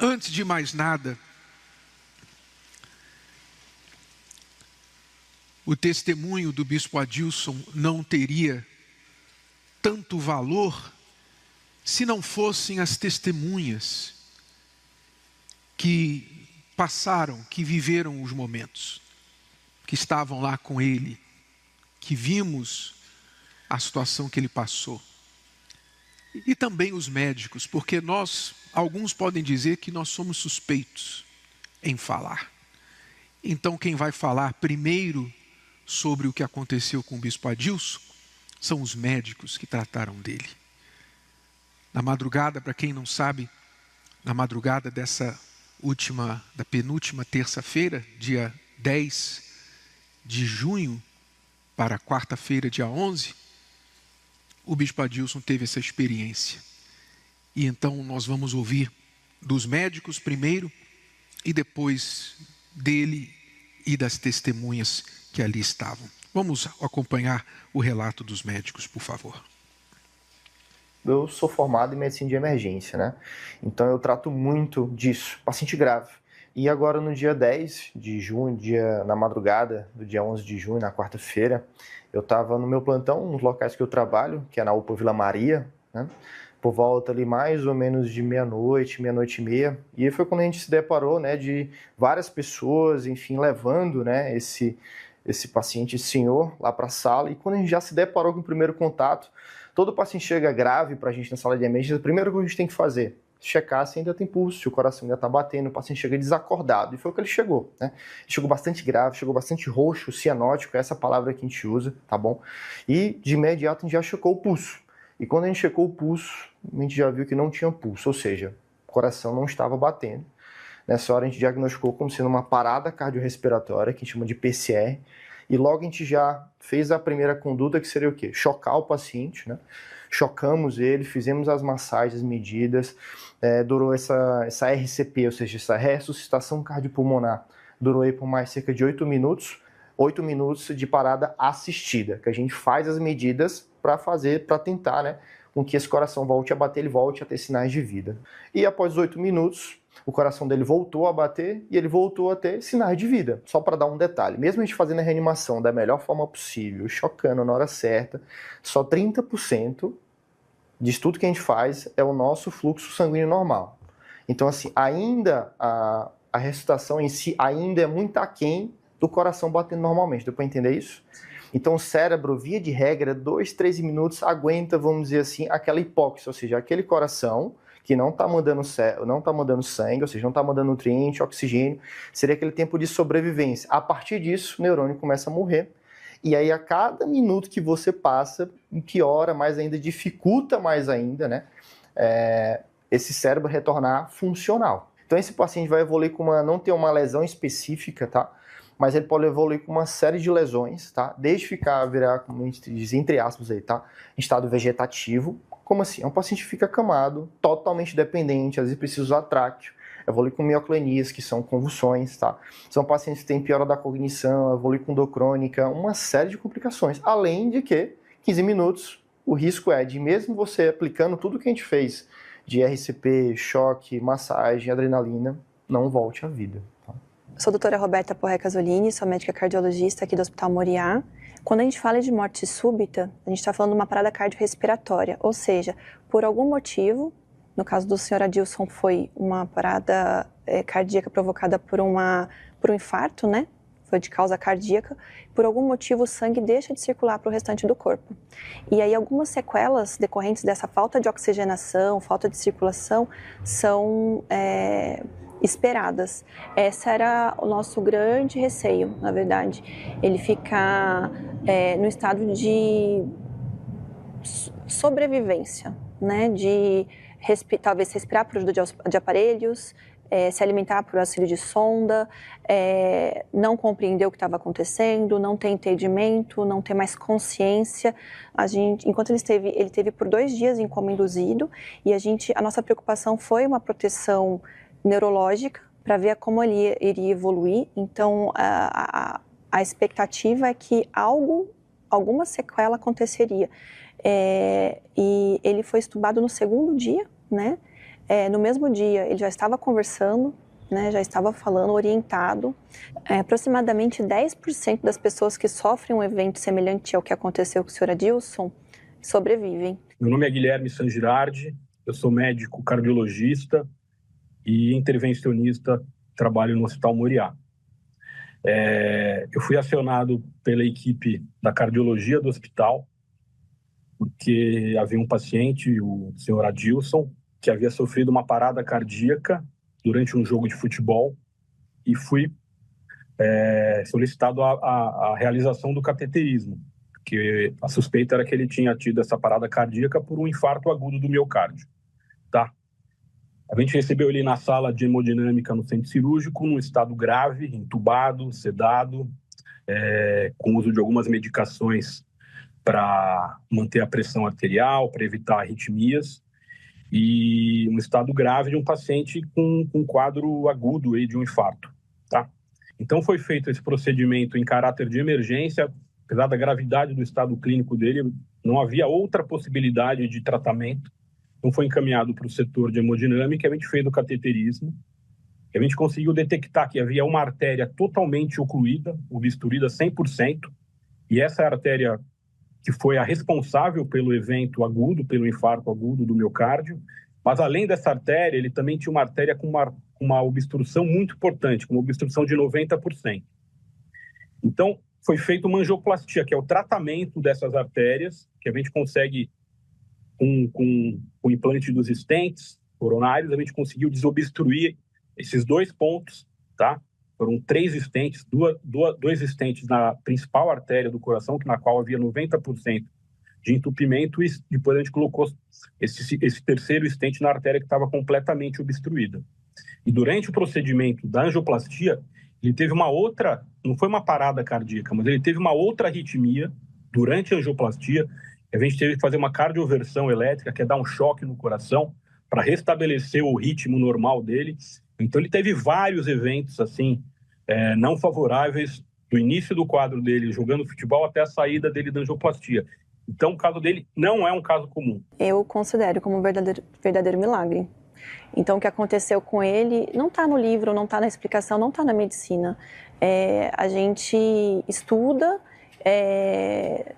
Antes de mais nada, o testemunho do bispo Adilson não teria tanto valor se não fossem as testemunhas que passaram, que viveram os momentos, que estavam lá com ele, que vimos a situação que ele passou. E também os médicos, porque alguns podem dizer que nós somos suspeitos em falar. Então quem vai falar primeiro sobre o que aconteceu com o bispo Adilson são os médicos que trataram dele. Na madrugada, para quem não sabe, na madrugada da penúltima terça-feira, dia 10 de junho, para quarta-feira, dia 11, o bispo Adilson teve essa experiência. E então nós vamos ouvir dos médicos primeiro e depois dele e das testemunhas que ali estavam. Vamos acompanhar o relato dos médicos, por favor. Eu sou formado em medicina de emergência, né? Então eu trato muito disso, paciente grave. E agora no dia 10 de junho, na madrugada do dia 11 de junho, na quarta-feira, eu estava no meu plantão, nos locais que eu trabalho, que é na UPA Vila Maria, né? Por volta ali mais ou menos de meia-noite, meia-noite e meia. E aí foi quando a gente se deparou, né, de várias pessoas, enfim, levando, né, esse paciente, esse senhor, lá para a sala. E quando a gente já se deparou com o primeiro contato, todo paciente chega grave para a gente na sala de emergência, o primeiro que a gente tem que fazer, checar se ainda tem pulso, se o coração ainda está batendo, o paciente chega desacordado. E foi o que ele chegou, né? Ele chegou bastante grave, chegou bastante roxo, cianótico, essa palavra que a gente usa, tá bom? E de imediato a gente já checou o pulso. E quando a gente checou o pulso, a gente já viu que não tinha pulso, ou seja, o coração não estava batendo. Nessa hora a gente diagnosticou como sendo uma parada cardiorrespiratória, que a gente chama de PCR, e logo a gente já fez a primeira conduta, que seria o quê? Chocar o paciente, né? Chocamos ele, fizemos as massagens, as medidas, durou essa RCP, ou seja, essa ressuscitação cardiopulmonar, durou aí por mais cerca de 8 minutos de parada assistida, que a gente faz as medidas para tentar, né, com que esse coração volte a bater, ele volte a ter sinais de vida. E após 8 minutos, o coração dele voltou a bater e ele voltou a ter sinais de vida. Só para dar um detalhe, mesmo a gente fazendo a reanimação da melhor forma possível, chocando na hora certa, só 30% de tudo que a gente faz é o nosso fluxo sanguíneo normal. Então, assim, ainda a ressuscitação em si ainda é muito aquém do coração batendo normalmente. Deu para entender isso? Então, o cérebro, via de regra, 2, 3 minutos aguenta, vamos dizer assim, aquela hipóxia, ou seja, aquele coração que não está mandando sangue, ou seja, não está mandando nutriente, oxigênio, seria aquele tempo de sobrevivência. A partir disso, o neurônio começa a morrer. E aí, a cada minuto que você passa, piora mais ainda, dificulta mais ainda, né? Esse cérebro retornar funcional. Então, esse paciente vai evoluir não ter uma lesão específica, tá? Mas ele pode evoluir com uma série de lesões, tá? Desde virar, como a gente diz, entre aspas aí, tá? Em estado vegetativo. Como assim? É um paciente que fica acamado, totalmente dependente, às vezes precisa usar tráqueo, evolui com mioclonias, que são convulsões, tá? São pacientes que têm piora da cognição, evolui com dor crônica, uma série de complicações. Além de que, 15 minutos, o risco é de, mesmo você aplicando tudo que a gente fez, de RCP, choque, massagem, adrenalina, não volte à vida. Tá? Sou a doutora Roberta Porré Casolini, sou médica cardiologista aqui do Hospital Moriá. Quando a gente fala de morte súbita, a gente está falando de uma parada cardiorrespiratória, ou seja, por algum motivo, no caso do senhor Adilson foi uma parada cardíaca provocada por um infarto, né? Foi de causa cardíaca, por algum motivo o sangue deixa de circular para o restante do corpo. E aí algumas sequelas decorrentes dessa falta de oxigenação, falta de circulação, são esperadas. Esse era o nosso grande receio, na verdade. Ele ficar no estado de sobrevivência, né? De talvez respirar por ajuda de aparelhos, se alimentar por auxílio de sonda, não compreender o que estava acontecendo, não ter entendimento, não ter mais consciência. Enquanto ele teve por 2 dias em coma induzido, e a nossa preocupação foi uma proteção neurológica para ver como ele iria evoluir. Então, a expectativa é que alguma sequela aconteceria. E ele foi estubado no 2º dia, né? no mesmo dia ele já estava conversando, né, já estava falando, orientado. Aproximadamente 10% das pessoas que sofrem um evento semelhante ao que aconteceu com o senhor Adilson sobrevivem. Meu nome é Guilherme San Girardi, eu sou médico cardiologista e intervencionista, trabalho no Hospital Moriá. Eu fui acionado pela equipe da cardiologia do hospital, porque havia um paciente, o senhor Adilson, que havia sofrido uma parada cardíaca durante um jogo de futebol e fui solicitado a realização do cateterismo, porque a suspeita era que ele tinha tido essa parada cardíaca por um infarto agudo do miocárdio. Tá? A gente recebeu ele na sala de hemodinâmica no centro cirúrgico, num estado grave, entubado, sedado, com uso de algumas medicações para manter a pressão arterial, para evitar arritmias, e um estado grave de um paciente com um quadro agudo aí de um infarto. Tá? Então foi feito esse procedimento em caráter de emergência, apesar da gravidade do estado clínico dele, não havia outra possibilidade de tratamento. Então foi encaminhado para o setor de hemodinâmica, a gente fez o cateterismo, a gente conseguiu detectar que havia uma artéria totalmente ocluída, obstruída 100%, e essa artéria que foi a responsável pelo evento agudo, pelo infarto agudo do miocárdio, mas além dessa artéria, ele também tinha uma artéria com uma obstrução muito importante, com uma obstrução de 90%. Então, foi feita uma angioplastia, que é o tratamento dessas artérias, que a gente consegue, com o implante dos stents coronários, a gente conseguiu desobstruir esses 2 pontos, tá? Foram 3 stents, 2 stents na principal artéria do coração, na qual havia 90% de entupimento, e depois a gente colocou esse terceiro stent na artéria que estava completamente obstruída. E durante o procedimento da angioplastia, ele teve uma outra, não foi uma parada cardíaca, mas ele teve uma outra arritmia durante a angioplastia. A gente teve que fazer uma cardioversão elétrica, que é dar um choque no coração, para restabelecer o ritmo normal dele. Então ele teve vários eventos assim, não favoráveis, do início do quadro dele jogando futebol até a saída dele da angioplastia. Então o caso dele não é um caso comum. Eu considero como um verdadeiro milagre. Então, o que aconteceu com ele não está no livro, não está na explicação, não está na medicina. A gente estuda,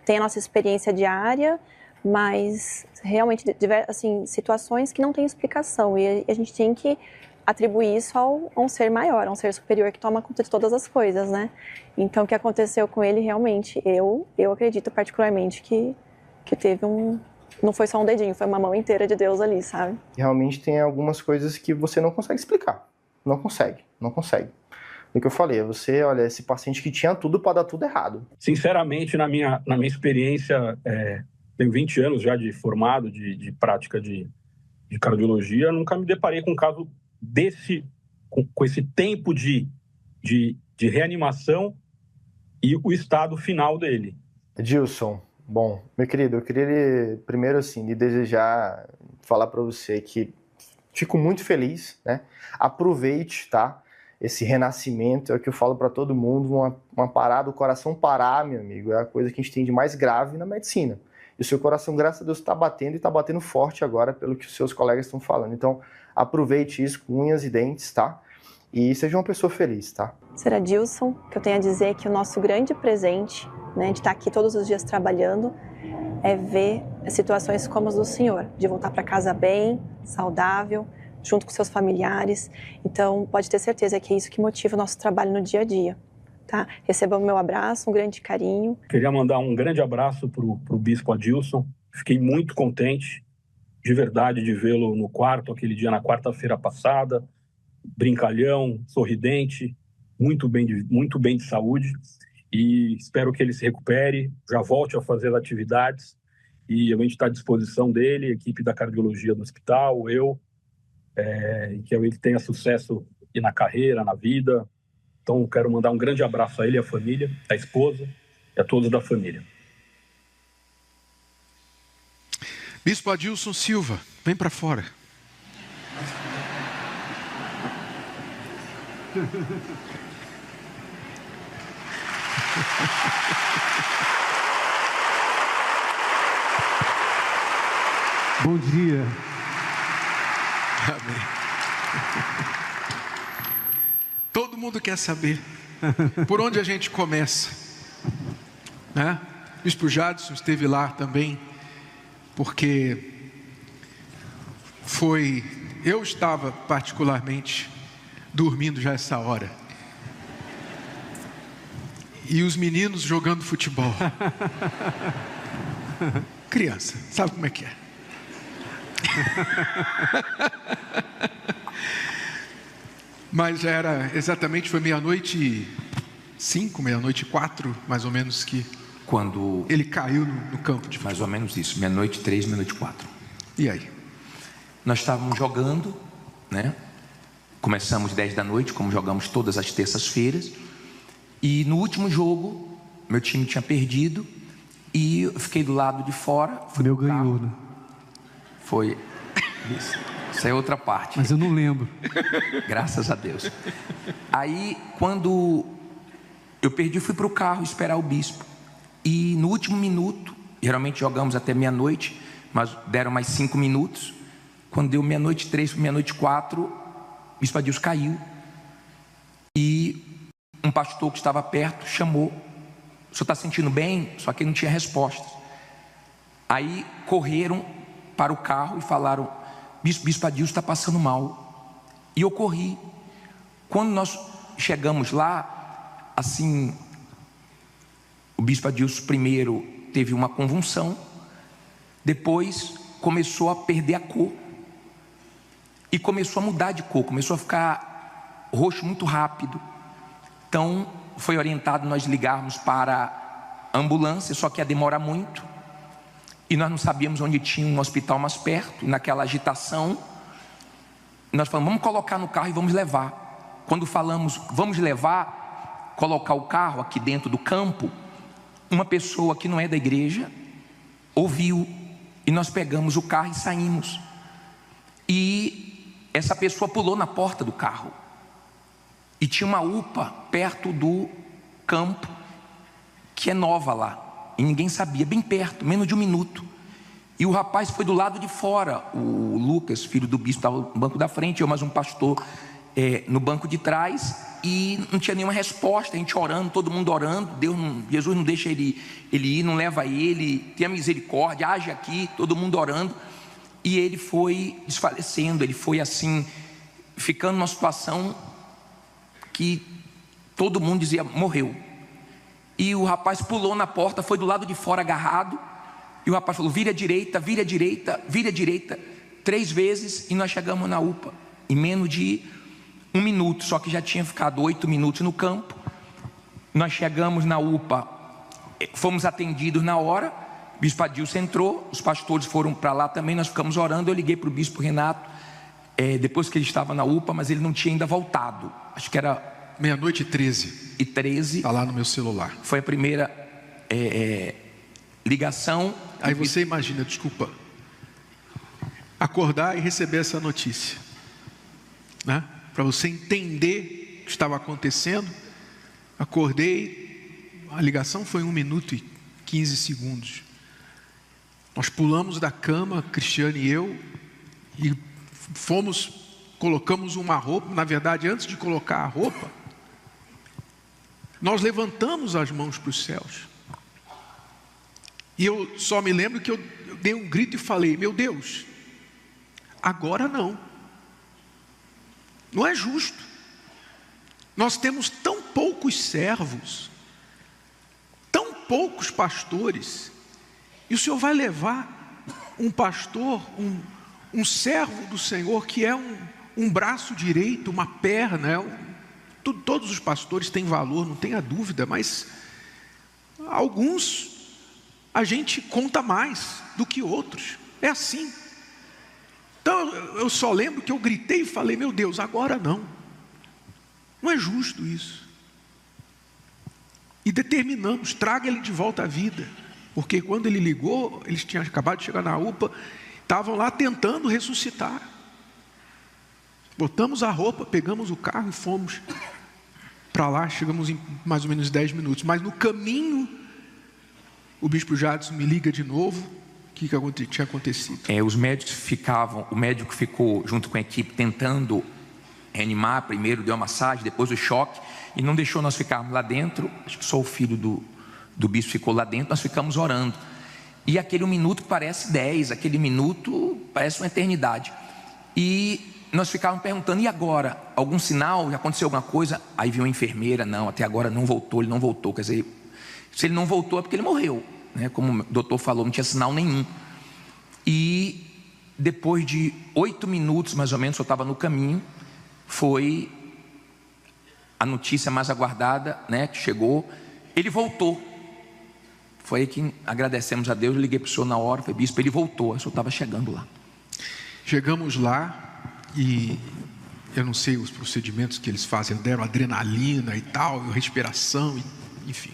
tem a nossa experiência diária, mas realmente, assim, situações que não têm explicação. E a gente tem que atribuir isso a um ser maior, a um ser superior que toma conta de todas as coisas, né? Então, o que aconteceu com ele, realmente, eu acredito particularmente que teve não foi só um dedinho, foi uma mão inteira de Deus ali, sabe? Realmente tem algumas coisas que você não consegue explicar. Não consegue. O que eu falei, olha, esse paciente que tinha tudo para dar tudo errado. Sinceramente, na minha experiência, tenho 20 anos já de formado, de prática de cardiologia, nunca me deparei com um caso desse, com esse tempo de reanimação e o estado final dele. Edilson, bom, meu querido, eu queria primeiro assim, lhe desejar, falar para você que fico muito feliz, né? Aproveite, tá? Esse renascimento, é o que eu falo para todo mundo, uma parada, o coração parar, meu amigo, é a coisa que a gente tem de mais grave na medicina. E o seu coração, graças a Deus, está batendo e está batendo forte agora, pelo que os seus colegas estão falando. Então, aproveite isso com unhas e dentes, tá? E seja uma pessoa feliz, tá? Sr. Adilson, o que eu tenho a dizer é que o nosso grande presente, né, de estar aqui todos os dias trabalhando, é ver situações como as do senhor, de voltar para casa bem, saudável, junto com seus familiares. Então, pode ter certeza que é isso que motiva o nosso trabalho no dia a dia. Tá? Receba o meu abraço, um grande carinho. Queria mandar um grande abraço para o Bispo Adilson. Fiquei muito contente, de verdade, de vê-lo no quarto, aquele dia na quarta-feira passada, brincalhão, sorridente, muito bem de saúde. E espero que ele se recupere, já volte a fazer as atividades. E a gente está à disposição dele, a equipe da cardiologia do hospital, eu, e que ele tenha sucesso na carreira, na vida. Então, quero mandar um grande abraço a ele, à família, à esposa e a todos da família. Bispo Adilson Silva, vem para fora. Bom dia. Amém. Todo mundo quer saber por onde a gente começa, né? O Bispo Jadson esteve lá também, porque eu estava particularmente dormindo já essa hora, e os meninos jogando futebol. Criança, sabe como é que é? Mas foi 00:05, 00:04, mais ou menos, que quando ele caiu no campo de futebol. Mais ou menos isso, 00:03, 00:04. E aí? Nós estávamos jogando, né? Começamos 10 da noite, como jogamos todas as terças-feiras. E no último jogo, meu time tinha perdido e eu fiquei do lado de fora. Meu ganhou, né? Foi. Isso é outra parte. Mas eu não lembro. Graças a Deus. Aí, quando eu perdi, fui para o carro esperar o bispo. E no último minuto, geralmente jogamos até 00:00, mas deram mais 5 minutos. Quando deu 00:03, 00:04, o bispo Adilson caiu. E um pastor que estava perto chamou: o senhor está sentindo bem? Só que ele não tinha respostas. Aí correram para o carro e falaram: Bispo Adilson está passando mal. E eu corri. Quando nós chegamos lá, assim, o Bispo Adilson primeiro teve uma convulsão, depois começou a perder a cor e começou a mudar de cor, começou a ficar roxo muito rápido. Então foi orientado nós ligarmos para a ambulância, só que ia demorar muito. E nós não sabíamos onde tinha um hospital mais perto. E naquela agitação, nós falamos: vamos colocar no carro e vamos levar. Quando falamos vamos levar, colocar o carro aqui dentro do campo, uma pessoa que não é da igreja ouviu, e nós pegamos o carro e saímos. E essa pessoa pulou na porta do carro, e tinha uma UPA perto do campo, que é nova lá. E ninguém sabia, bem perto, menos de 1 minuto. E o rapaz foi do lado de fora. O Lucas, filho do bispo, estava no banco da frente, eu mais um pastor no banco de trás. E não tinha nenhuma resposta, a gente orando, todo mundo orando. Jesus não deixa ele ir, não leva ele, tenha misericórdia, age aqui, todo mundo orando. E ele foi desfalecendo, ele foi assim, ficando numa situação que todo mundo dizia: morreu. E o rapaz pulou na porta, foi do lado de fora agarrado. E o rapaz falou: vira à direita, vira à direita, vira à direita, 3 vezes. E nós chegamos na UPA em menos de 1 minuto. Só que já tinha ficado 8 minutos no campo. Nós chegamos na UPA, fomos atendidos na hora. O bispo Adilson entrou, os pastores foram para lá também. Nós ficamos orando. Eu liguei para o bispo Renato, depois que ele estava na UPA, mas ele não tinha ainda voltado. Acho que era 00:13. Está lá no meu celular. Foi a primeira ligação. Aí você imagina, desculpa, acordar e receber essa notícia, né? Para você entender o que estava acontecendo. Acordei, a ligação foi 1 minuto e 15 segundos. Nós pulamos da cama, Cristiane e eu, e colocamos uma roupa. Na verdade, antes de colocar a roupa, nós levantamos as mãos para os céus. E eu só me lembro que eu dei um grito e falei: meu Deus, agora não. Não é justo. Nós temos tão poucos servos, tão poucos pastores, e o Senhor vai levar um pastor, um servo do Senhor, que é um braço direito, uma perna. Todos os pastores têm valor, não tenha dúvida, mas alguns a gente conta mais do que outros. É assim. Então eu só lembro que eu gritei e falei: meu Deus, agora não. Não é justo isso. E determinamos: traga ele de volta à vida. Porque quando ele ligou, eles tinham acabado de chegar na UPA, estavam lá tentando ressuscitar. Botamos a roupa, pegamos o carro e fomos para lá. Chegamos em mais ou menos 10 minutos. Mas no caminho, o bispo Jadson me liga de novo que tinha acontecido? Os médicos o médico ficou junto com a equipe tentando reanimar. Primeiro deu uma massagem, depois o choque, e não deixou nós ficarmos lá dentro. Acho que só o filho do bispo ficou lá dentro. Nós ficamos orando, e aquele 1 minuto parece 10, aquele minuto parece uma eternidade. E nós ficávamos perguntando: e agora? Algum sinal? Já aconteceu alguma coisa? Aí viu a enfermeira: não, até agora não voltou, ele não voltou. Quer dizer, se ele não voltou é porque ele morreu, né? Como o doutor falou, não tinha sinal nenhum. E depois de 8 minutos mais ou menos, eu estava no caminho, foi a notícia mais aguardada, né, que chegou: ele voltou. Foi aí que agradecemos a Deus. Eu liguei para o senhor na hora, falei: bispo, ele voltou. O senhor estava chegando lá. Chegamos lá e eu não sei os procedimentos que eles fazem, deram adrenalina e tal, respiração, enfim.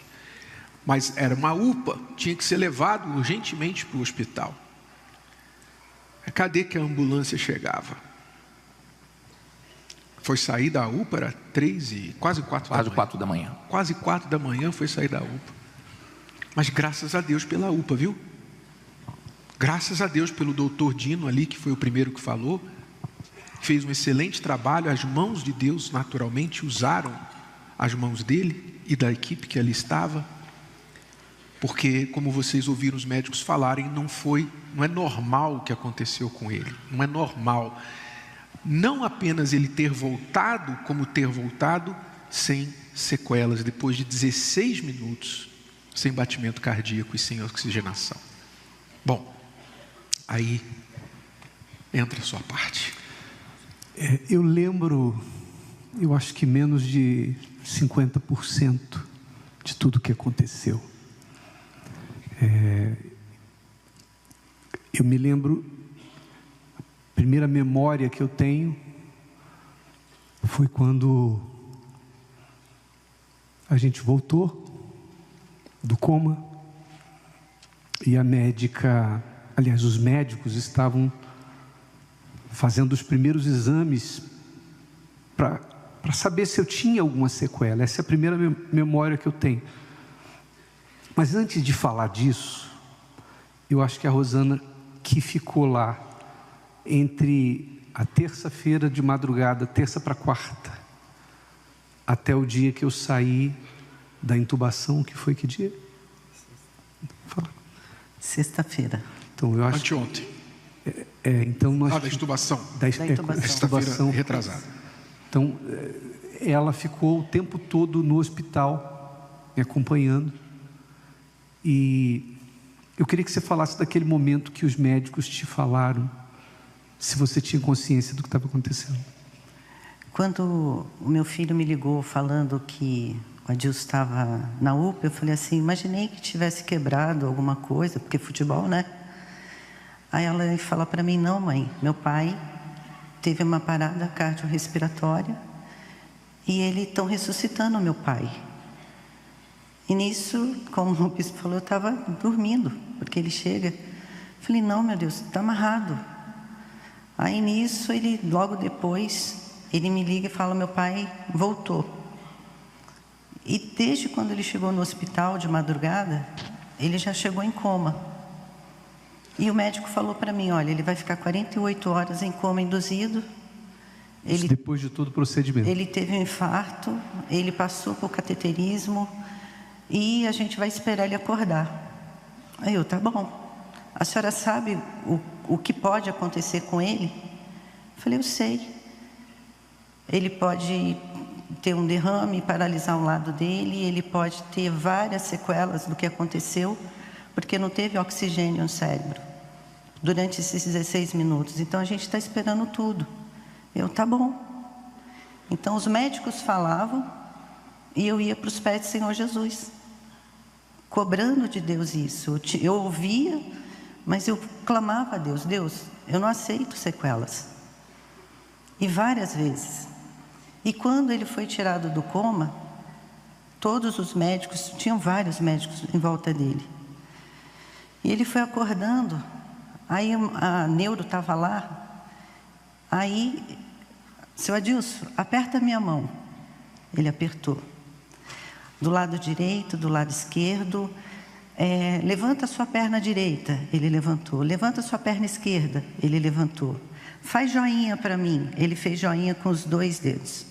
Mas era uma UPA, tinha que ser levado urgentemente para o hospital. Cadê que a ambulância chegava? Foi sair da UPA, era 3 quase 4 da manhã. Quase 4 da manhã foi sair da UPA. Mas graças a Deus pela UPA, viu? Graças a Deus pelo doutor Dino ali, que foi o primeiro que falou. Fez um excelente trabalho. As mãos de Deus naturalmente usaram as mãos dele e da equipe que ali estava. Porque, como vocês ouviram os médicos falarem, não é normal o que aconteceu com ele. Não é normal. Não apenas ele ter voltado, como ter voltado sem sequelas, depois de 16 minutos, sem batimento cardíaco e sem oxigenação. Bom, aí entra a sua parte. Eu lembro, eu acho que menos de 50% de tudo o que aconteceu. Eu me lembro, a primeira memória que eu tenho foi quando a gente voltou do coma e a médica, aliás, os médicos estavam fazendo os primeiros exames para saber se eu tinha alguma sequela. Essa é a primeira memória que eu tenho. Mas antes de falar disso, eu acho que a Rosana, que ficou lá entre a terça-feira de madrugada, terça para quarta, até o dia que eu saí da intubação, que foi que dia? Fala. Sexta-feira. Então, eu acho anteontem. Então nós da intubação. Da intubação retrasada. Então, ela ficou o tempo todo no hospital, me acompanhando. E eu queria que você falasse daquele momento que os médicos te falaram, se você tinha consciência do que estava acontecendo. Quando o meu filho me ligou falando que o Adilson estava na UPA, eu falei assim: imaginei que tivesse quebrado alguma coisa, porque futebol, né? Aí ela fala para mim: não, mãe, meu pai teve uma parada cardiorrespiratória e eles estão ressuscitando meu pai. E nisso, como o bispo falou, eu estava dormindo, porque ele chega. Falei: não, meu Deus, está amarrado. Aí nisso, ele logo depois, ele me liga e fala: meu pai voltou. E desde quando ele chegou no hospital de madrugada, ele já chegou em coma. E o médico falou para mim: olha, ele vai ficar 48 horas em coma induzido. Isso depois de todo o procedimento. Ele teve um infarto, ele passou por cateterismo e a gente vai esperar ele acordar. Aí eu: tá bom. A senhora sabe o que pode acontecer com ele? Eu falei: eu sei. Ele pode ter um derrame, paralisar um lado dele, ele pode ter várias sequelas do que aconteceu, porque não teve oxigênio no cérebro durante esses 16 minutos. Então a gente está esperando tudo. Eu: tá bom. Então os médicos falavam e eu ia para os pés do Senhor Jesus, cobrando de Deus isso. Eu ouvia, mas eu clamava a Deus: Deus, eu não aceito sequelas. E várias vezes. E quando ele foi tirado do coma, todos os médicos, tinham vários médicos em volta dele. E ele foi acordando, aí a neuro estava lá, aí: seu Adilson, aperta a minha mão. Ele apertou. Do lado direito, do lado esquerdo, levanta a sua perna direita, ele levantou. Levanta a sua perna esquerda, ele levantou. Faz joinha para mim, ele fez joinha com os 2 dedos,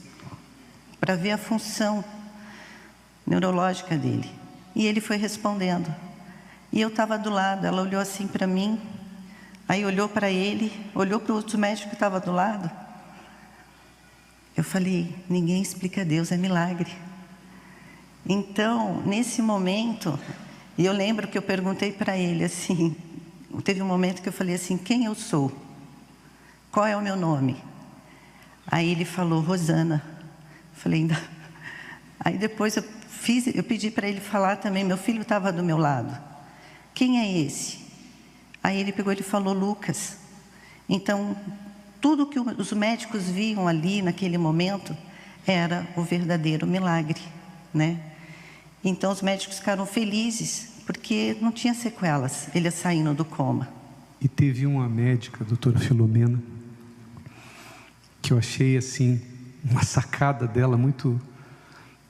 para ver a função neurológica dele. E ele foi respondendo. E eu estava do lado, ela olhou assim para mim, aí olhou para ele, olhou para o outro médico que estava do lado. Eu falei, ninguém explica Deus, é milagre. Então, nesse momento, e eu lembro que eu perguntei para ele assim, teve um momento que eu falei assim, quem eu sou? Qual é o meu nome? Aí ele falou, Rosana. Eu falei, ainda... Aí depois eu pedi para ele falar também, meu filho estava do meu lado. Quem é esse? Aí ele pegou e falou, Lucas. Então, tudo que os médicos viam ali naquele momento era o verdadeiro milagre, né? Então os médicos ficaram felizes, porque não tinha sequelas, ele saindo do coma. E teve uma médica, a doutora Filomena, que eu achei assim, uma sacada dela muito...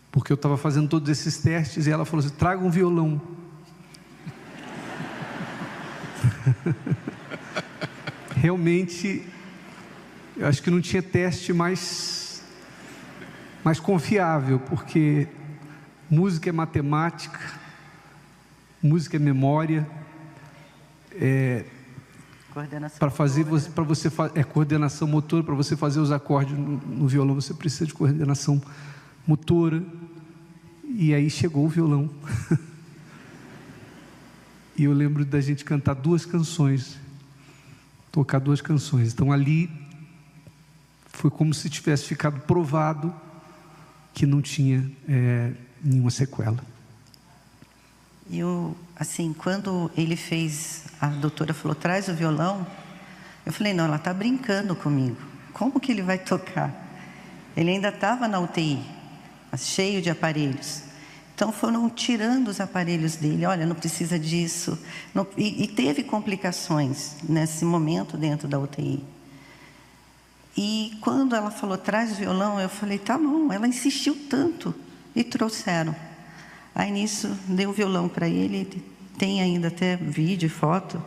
Porque eu estava fazendo todos esses testes e ela falou assim, traga um violão. Realmente, eu acho que não tinha teste mais confiável, porque música é matemática, música é memória, para fazer, para você coordenação motora, para você fazer os acordes no violão, você precisa de coordenação motora. E aí chegou o violão. E eu lembro da gente cantar 2 canções, tocar 2 canções. Então ali foi como se tivesse ficado provado que não tinha nenhuma sequela. E assim, quando ele fez, a doutora falou, traz o violão, eu falei, não, ela está brincando comigo. Como que ele vai tocar? Ele ainda estava na UTI, cheio de aparelhos. Então foram tirando os aparelhos dele, olha, não precisa disso. E teve complicações nesse momento dentro da UTI. E quando ela falou, traz o violão, eu falei, tá bom. Ela insistiu tanto e trouxeram. Aí nisso, dei o violão para ele, tem ainda até vídeo e foto,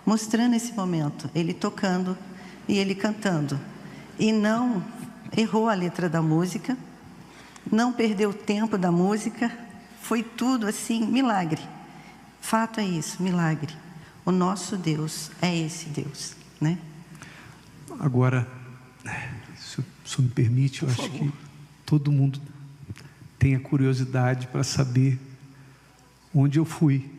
mostrando esse momento, ele tocando e ele cantando. E não errou a letra da música, não perdeu o tempo da música, foi tudo assim, milagre. Fato é isso, milagre. O nosso Deus é esse Deus, né? Agora, se o senhor me permite, eu acho que todo mundo tem a curiosidade para saber onde eu fui.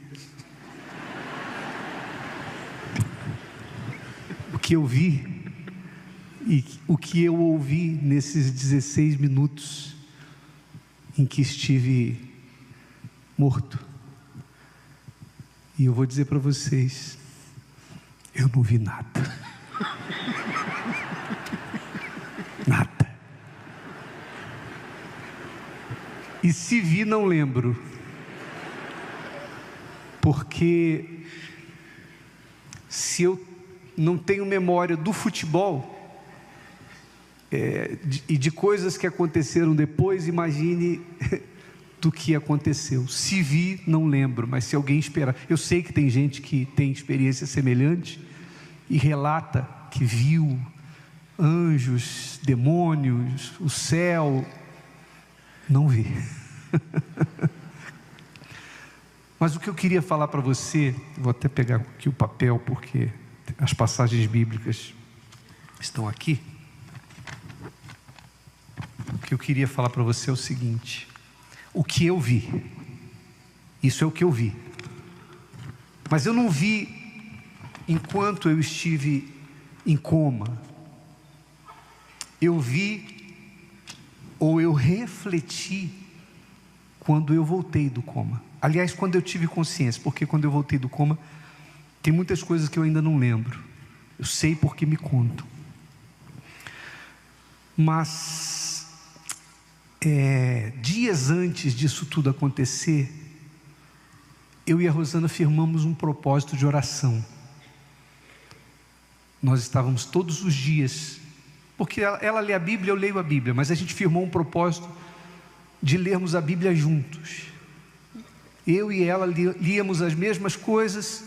O que eu vi e o que eu ouvi nesses 16 minutos em que estive morto. E eu vou dizer para vocês, eu não vi nada. Nada. E se vi, não lembro. Porque se eu não tenho memória do futebol e de coisas que aconteceram depois, imagine do que aconteceu. Se vi, não lembro, mas se alguém esperar, eu sei que tem gente que tem experiência semelhante e relata que viu anjos, demônios, o céu. Não vi. Mas o que eu queria falar para você, vou até pegar aqui o papel, porque as passagens bíblicas estão aqui. O que eu queria falar para você é o seguinte: o que eu vi, isso é o que eu vi, mas eu não vi enquanto eu estive em coma. Eu vi, ou eu refleti, quando eu voltei do coma. Aliás, quando eu tive consciência, porque quando eu voltei do coma, tem muitas coisas que eu ainda não lembro. Eu sei porque me contam. Mas, dias antes disso tudo acontecer, eu e a Rosana firmamos um propósito de oração. Nós estávamos todos os dias, porque ela lê a Bíblia, eu leio a Bíblia, mas a gente firmou um propósito de lermos a Bíblia juntos. Eu e ela líamos as mesmas coisas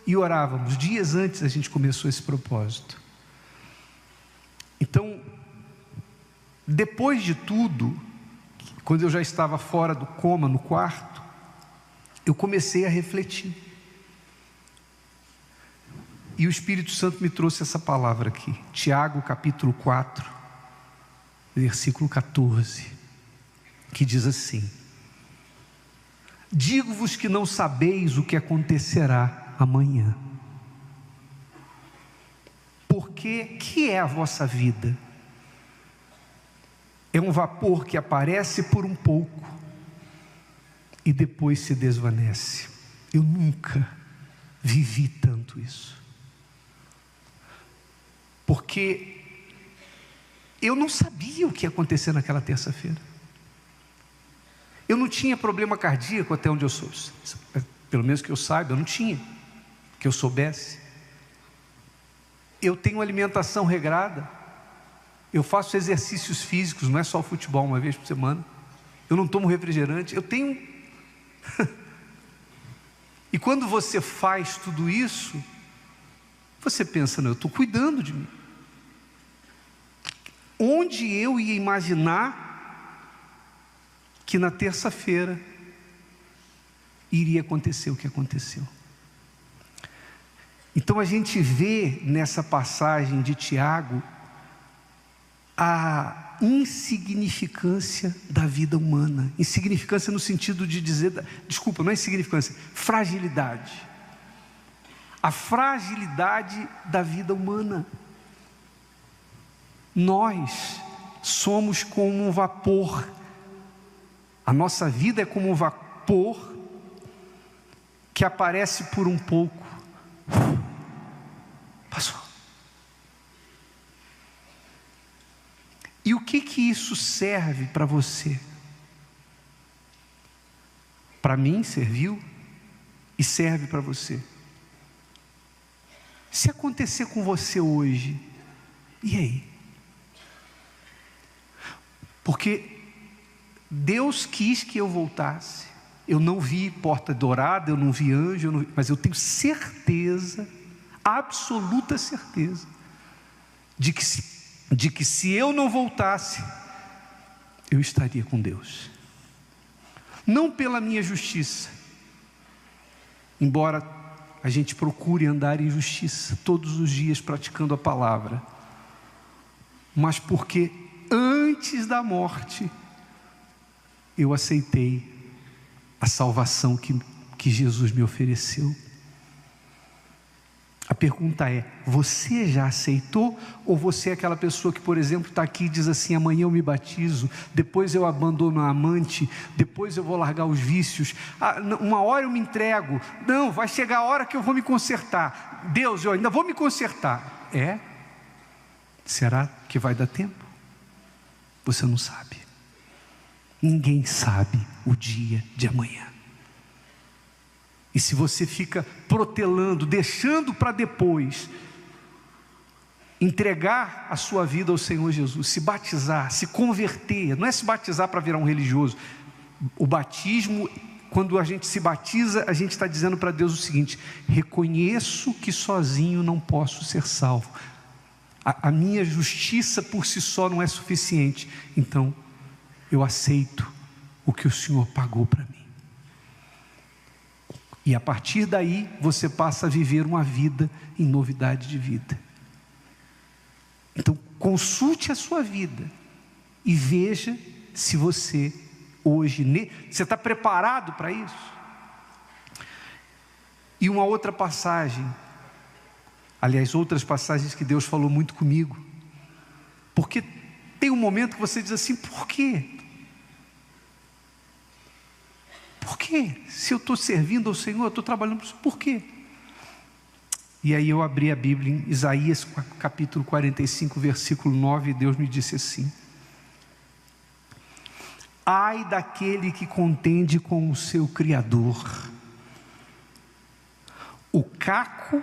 e orávamos. Dias antes a gente começou esse propósito. Então, depois de tudo, quando eu já estava fora do coma, no quarto, eu comecei a refletir. E o Espírito Santo me trouxe essa palavra aqui, Tiago capítulo 4, versículo 14, que diz assim: digo-vos que não sabeis o que acontecerá amanhã. Porque que é a vossa vida? É um vapor que aparece por um pouco e depois se desvanece. Eu nunca vivi tanto isso. Porque eu não sabia o que ia acontecer naquela terça-feira. Eu não tinha problema cardíaco até onde eu sou. Pelo menos que eu saiba, eu não tinha. Que eu soubesse. Eu tenho alimentação regrada. Eu faço exercícios físicos, não é só o futebol, uma vez por semana. Eu não tomo refrigerante. Eu tenho... E quando você faz tudo isso, você pensa, não, eu estou cuidando de mim. Onde eu ia imaginar que na terça-feira iria acontecer o que aconteceu? Então a gente vê nessa passagem de Tiago a insignificância da vida humana. Insignificância no sentido de dizer, desculpa, não é insignificância, fragilidade. A fragilidade da vida humana. Nós somos como um vapor. A nossa vida é como um vapor que aparece por um pouco. Passou. E o que isso serve para você? Para mim serviu e serve para você. Se acontecer com você hoje, e aí? Porque Deus quis que eu voltasse. Eu não vi porta dourada, eu não vi anjo, mas eu tenho certeza, absoluta certeza, de que se eu não voltasse, eu estaria com Deus. Não pela minha justiça, embora a gente procure andar em justiça todos os dias praticando a palavra, mas porque antes da morte eu aceitei a salvação que Jesus me ofereceu. A pergunta é: você já aceitou? Ou você é aquela pessoa que, por exemplo, está aqui e diz assim: amanhã eu me batizo, depois eu abandono a amante, depois eu vou largar os vícios, uma hora eu me entrego, não, vai chegar a hora que eu vou me consertar, Deus, eu ainda vou me consertar. Será que vai dar tempo? Você não sabe. Ninguém sabe o dia de amanhã. E se você fica protelando, deixando para depois, entregar a sua vida ao Senhor Jesus, se batizar, se converter, não é se batizar para virar um religioso. O batismo, quando a gente se batiza, a gente está dizendo para Deus o seguinte: reconheço que sozinho não posso ser salvo. A minha justiça por si só não é suficiente. Então, eu aceito o que o Senhor pagou para mim. E a partir daí, você passa a viver uma vida em novidade de vida. Então, consulte a sua vida e veja se você hoje, você está preparado para isso? E uma outra passagem, aliás, outras passagens que Deus falou muito comigo, porque tem um momento que você diz assim: por quê? Por quê? Se eu estou servindo ao Senhor, eu estou trabalhando para o Senhor, por quê? E aí eu abri a Bíblia em Isaías capítulo 45, versículo 9, e Deus me disse assim: ai daquele que contende com o seu Criador, o caco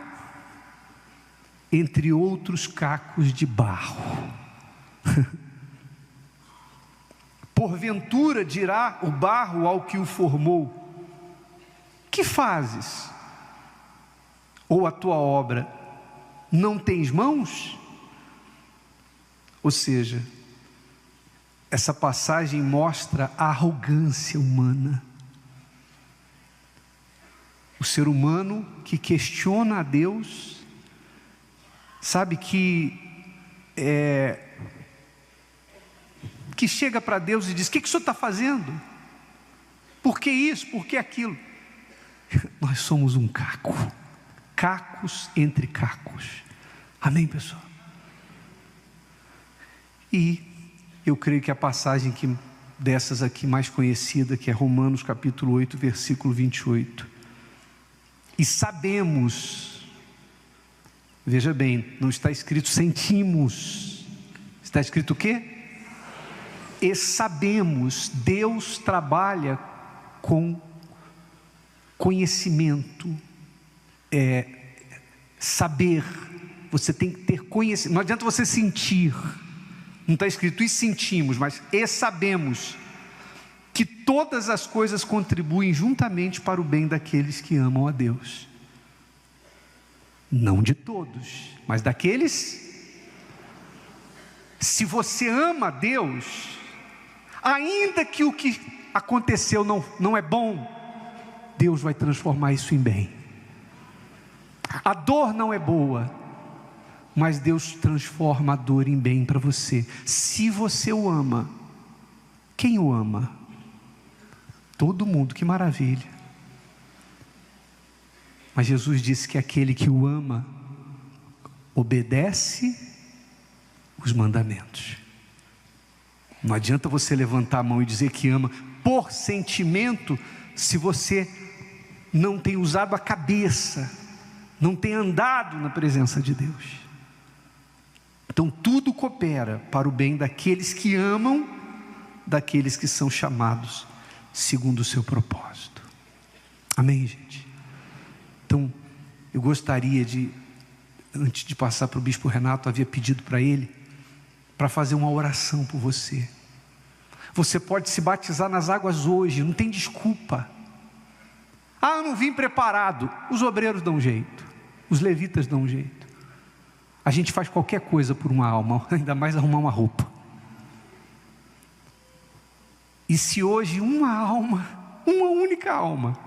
entre outros cacos de barro. Porventura dirá o barro ao que o formou: que fazes? Ou a tua obra não tens mãos? Ou seja, essa passagem mostra a arrogância humana. O ser humano que questiona a Deus, sabe que chega para Deus e diz: o que o Senhor está fazendo? Por que isso? Por que aquilo? Nós somos um caco, cacos entre cacos. Amém, pessoal? E eu creio que a passagem dessas aqui mais conhecida, que é Romanos capítulo 8, versículo 28. E sabemos, veja bem, não está escrito sentimos, está escrito o quê? E sabemos, Deus trabalha com conhecimento, saber, você tem que ter conhecimento, não adianta você sentir, não está escrito e sentimos, mas e sabemos que todas as coisas contribuem juntamente para o bem daqueles que amam a Deus, não de todos, mas daqueles. Se você ama a Deus, ainda que o que aconteceu não é bom, Deus vai transformar isso em bem. A dor não é boa, mas Deus transforma a dor em bem para você. Se você o ama, quem o ama? Todo mundo, que maravilha. Mas Jesus disse que aquele que o ama obedece os mandamentos. Não adianta você levantar a mão e dizer que ama por sentimento, se você não tem usado a cabeça, não tem andado na presença de Deus. Então tudo coopera para o bem daqueles que amam, daqueles que são chamados segundo o seu propósito. Amém, gente? Então eu gostaria de, antes de passar para o bispo Renato, havia pedido para ele para fazer uma oração por você. Você pode se batizar nas águas hoje, não tem desculpa. Ah, eu não vim preparado. Os obreiros dão um jeito, os levitas dão um jeito. A gente faz qualquer coisa por uma alma, ainda mais arrumar uma roupa. E se hoje uma alma, uma única alma,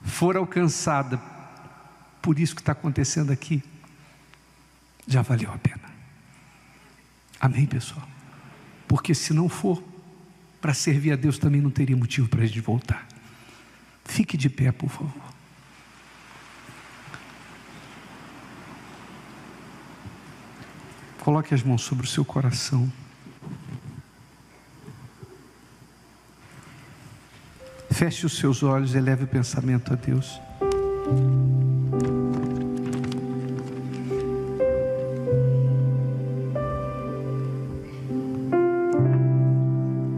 for alcançada por isso que está acontecendo aqui, já valeu a pena. Amém, pessoal? Porque se não for para servir a Deus, também não teria motivo para a gente voltar. Fique de pé, por favor. Coloque as mãos sobre o seu coração. Feche os seus olhos e eleve o pensamento a Deus.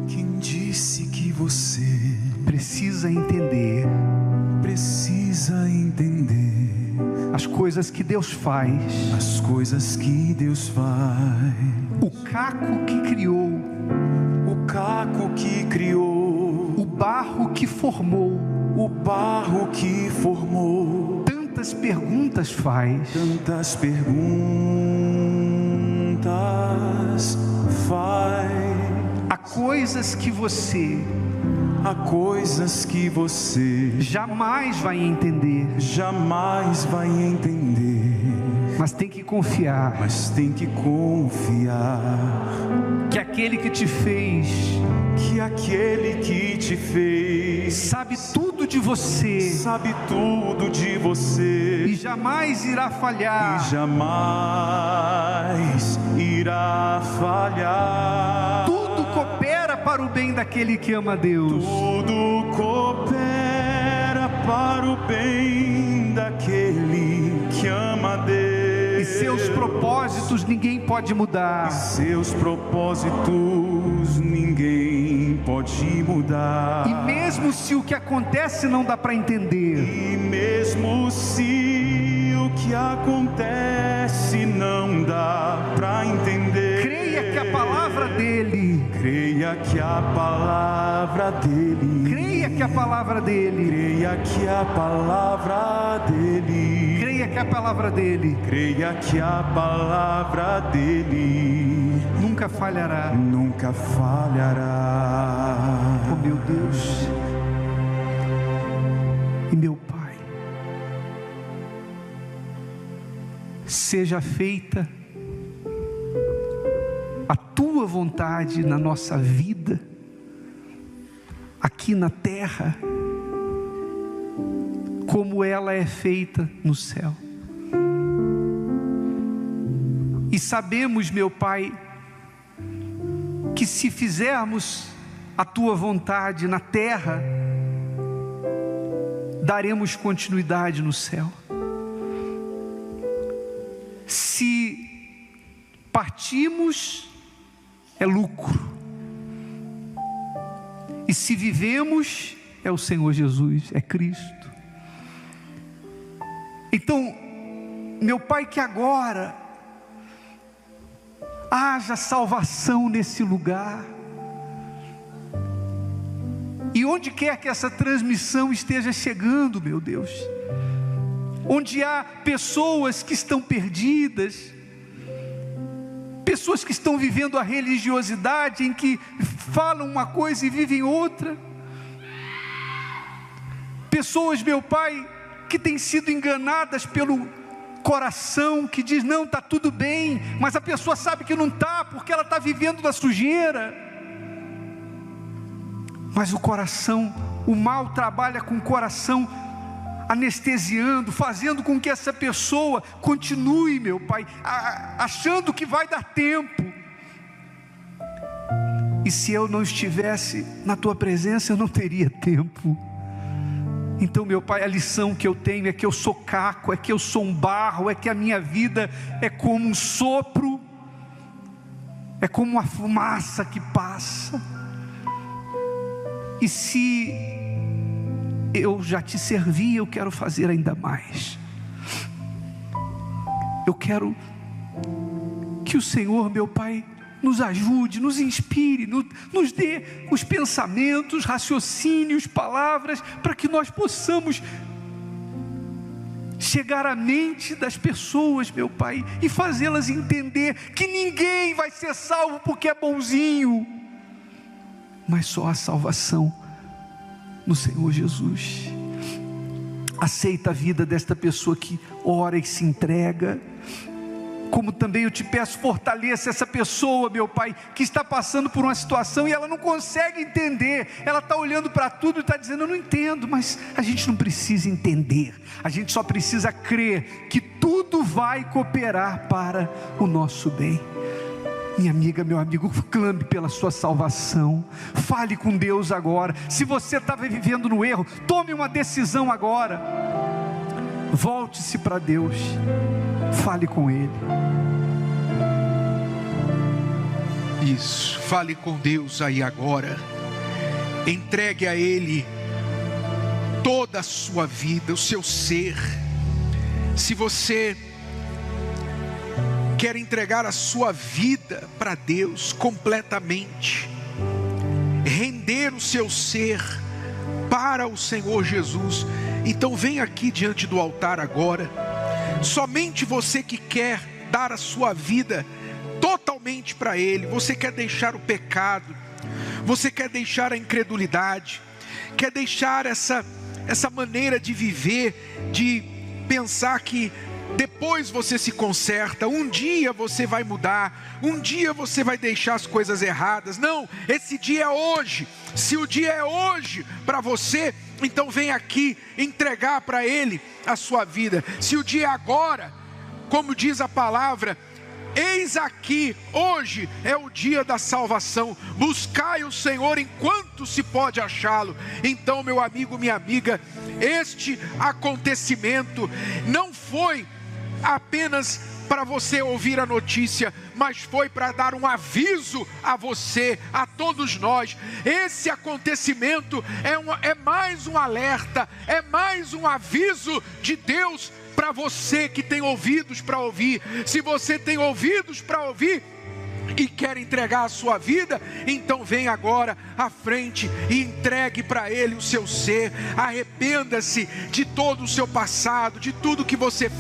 Quem disse que você precisa entender as coisas que Deus faz, as coisas que Deus faz, o caco que criou, o barro que formou, tantas perguntas faz, há coisas que você jamais vai entender, mas tem que confiar, que aquele que te fez, sabe tudo de você, e jamais irá falhar, Tudo coopera para o bem daquele que ama a Deus. Tudo coopera para o bem daquele que ama a Deus. E seus propósitos ninguém pode mudar. E mesmo se o que acontece não dá para entender, creia que que a palavra dele, creia que a palavra dele, creia que a palavra dele, creia que a palavra dele, creia que a palavra dele creia que a palavra dele nunca falhará. nunca falhará. Oh, meu Deus e meu Pai, seja feita a tua vontade na nossa vida, aqui na terra, como ela é feita no céu. E sabemos, meu Pai, que se fizermos a tua vontade na terra, daremos continuidade no céu. Se partimos, é lucro. E se vivemos, é o Senhor Jesus, é Cristo. Então, meu Pai, que agora haja salvação nesse lugar. E onde quer que essa transmissão esteja chegando, meu Deus, onde há pessoas que estão perdidas, pessoas que estão vivendo a religiosidade em que falam uma coisa e vivem outra, pessoas, meu Pai, que têm sido enganadas pelo coração que diz, não, está tudo bem, mas a pessoa sabe que não está, porque ela está vivendo na sujeira. Mas o coração, o mal trabalha com o coração, anestesiando, fazendo com que essa pessoa continue, meu Pai, achando que vai dar tempo. E se eu não estivesse na tua presença, eu não teria tempo. Então, meu Pai, a lição que eu tenho é que eu sou caco, é que eu sou um barro, é que a minha vida é como um sopro, é como uma fumaça que passa. E se eu já te servi, eu quero fazer ainda mais. Eu quero que o Senhor, meu Pai, nos ajude, nos inspire, nos dê os pensamentos, raciocínios, palavras, para que nós possamos chegar à mente das pessoas, meu Pai, e fazê-las entender que ninguém vai ser salvo porque é bonzinho, mas só a salvação no Senhor Jesus. Aceita a vida desta pessoa que ora e se entrega, como também eu te peço, fortaleça essa pessoa, meu Pai, que está passando por uma situação e ela não consegue entender, ela está olhando para tudo e está dizendo, eu não entendo, mas a gente não precisa entender, a gente só precisa crer que tudo vai cooperar para o nosso bem. Minha amiga, meu amigo, clame pela sua salvação, fale com Deus agora. Se você estava vivendo no erro, tome uma decisão agora, volte-se para Deus, fale com Ele. Isso, fale com Deus aí agora, entregue a Ele toda a sua vida, o seu ser. Se você quer entregar a sua vida para Deus completamente, render o seu ser para o Senhor Jesus, então vem aqui diante do altar agora. Somente você que quer dar a sua vida totalmente para Ele, você quer deixar o pecado, você quer deixar a incredulidade, quer deixar essa maneira de viver, de pensar que depois você se conserta, um dia você vai mudar, um dia você vai deixar as coisas erradas. Não, esse dia é hoje. Se o dia é hoje para você, então vem aqui entregar para Ele a sua vida. Se o dia é agora, como diz a palavra, eis aqui, hoje é o dia da salvação, buscai o Senhor enquanto se pode achá-lo. Então, meu amigo, minha amiga, este acontecimento não foi apenas para você ouvir a notícia, mas foi para dar um aviso a você, a todos nós. Esse acontecimento é mais um alerta, é mais um aviso de Deus para você que tem ouvidos para ouvir. Se você tem ouvidos para ouvir, e quer entregar a sua vida, então vem agora à frente e entregue para Ele o seu ser. Arrependa-se de todo o seu passado, de tudo que você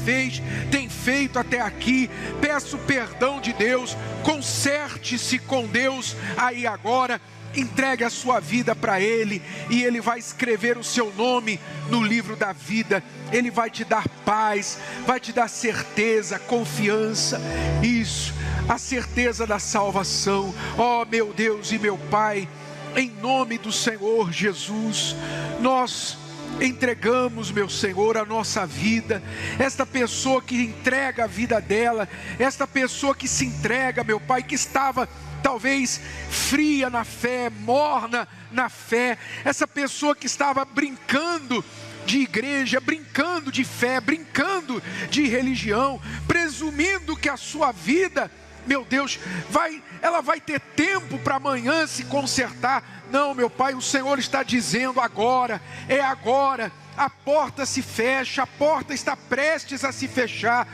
tem feito até aqui. Peça o perdão de Deus, conserte-se com Deus aí agora. Entregue a sua vida para Ele e Ele vai escrever o seu nome no livro da vida. Ele vai te dar paz, vai te dar certeza, confiança. Isso, a certeza da salvação. Ó meu Deus e meu Pai, em nome do Senhor Jesus, nós entregamos, meu Senhor, a nossa vida. Esta pessoa que entrega a vida dela, esta pessoa que se entrega, meu Pai, que estava talvez fria na fé, morna na fé, essa pessoa que estava brincando de igreja, brincando de fé, brincando de religião, presumindo que a sua vida, meu Deus, ela vai ter tempo para amanhã se consertar. Não, meu Pai, o Senhor está dizendo agora, é agora. A porta se fecha, a porta está prestes a se fechar.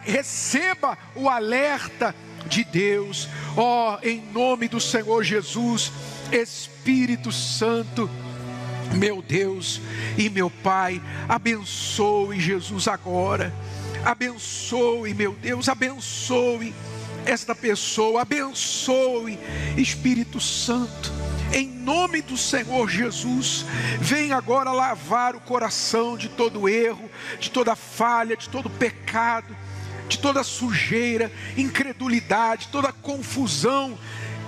Receba o alerta de Deus. Ó, em nome do Senhor Jesus, Espírito Santo, meu Deus e meu Pai, abençoe Jesus agora. Abençoe, meu Deus, abençoe esta pessoa, abençoe, Espírito Santo, em nome do Senhor Jesus. Vem agora lavar o coração de todo erro, de toda falha, de todo pecado, de toda sujeira, incredulidade, toda confusão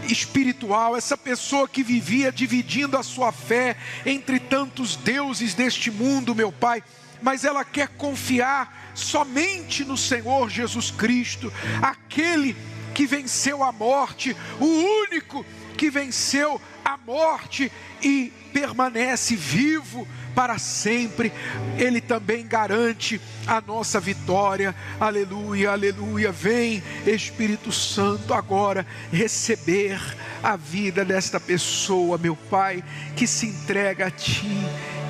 espiritual. Essa pessoa que vivia dividindo a sua fé entre tantos deuses deste mundo, meu Pai, mas ela quer confiar somente no Senhor Jesus Cristo, aquele que venceu a morte, o único que venceu a morte e permanece vivo para sempre. Ele também garante a nossa vitória. Aleluia, aleluia. Vem, Espírito Santo, agora receber a vida desta pessoa, meu Pai, que se entrega a Ti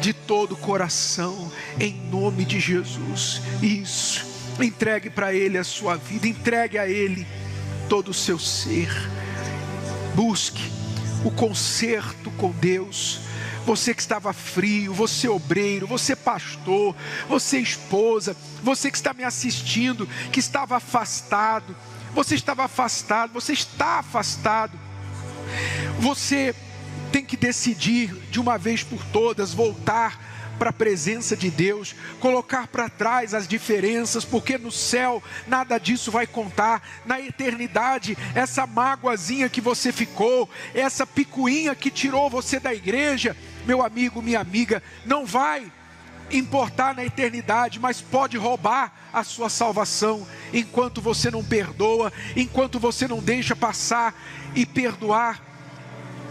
de todo o coração, em nome de Jesus. Isso, entregue para Ele a sua vida, entregue a Ele todo o seu ser. Busque o conserto com Deus. Você que estava frio, você obreiro, você pastor, você esposa, você que está me assistindo, que estava afastado, você estava afastado, você está afastado. Você tem que decidir de uma vez por todas voltar para a presença de Deus, colocar para trás as diferenças, porque no céu nada disso vai contar. Na eternidade, essa mágoazinha que você ficou, essa picuinha que tirou você da igreja, meu amigo, minha amiga, não vai importar na eternidade, mas pode roubar a sua salvação, enquanto você não perdoa, enquanto você não deixa passar e perdoar.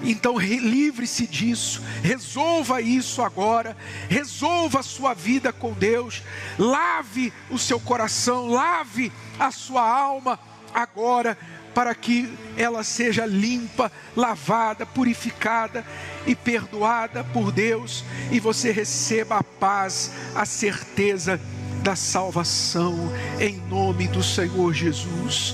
Então livre-se disso, resolva isso agora, resolva a sua vida com Deus, lave o seu coração, lave a sua alma agora, para que ela seja limpa, lavada, purificada e perdoada por Deus, e você receba a paz, a certeza da salvação, em nome do Senhor Jesus.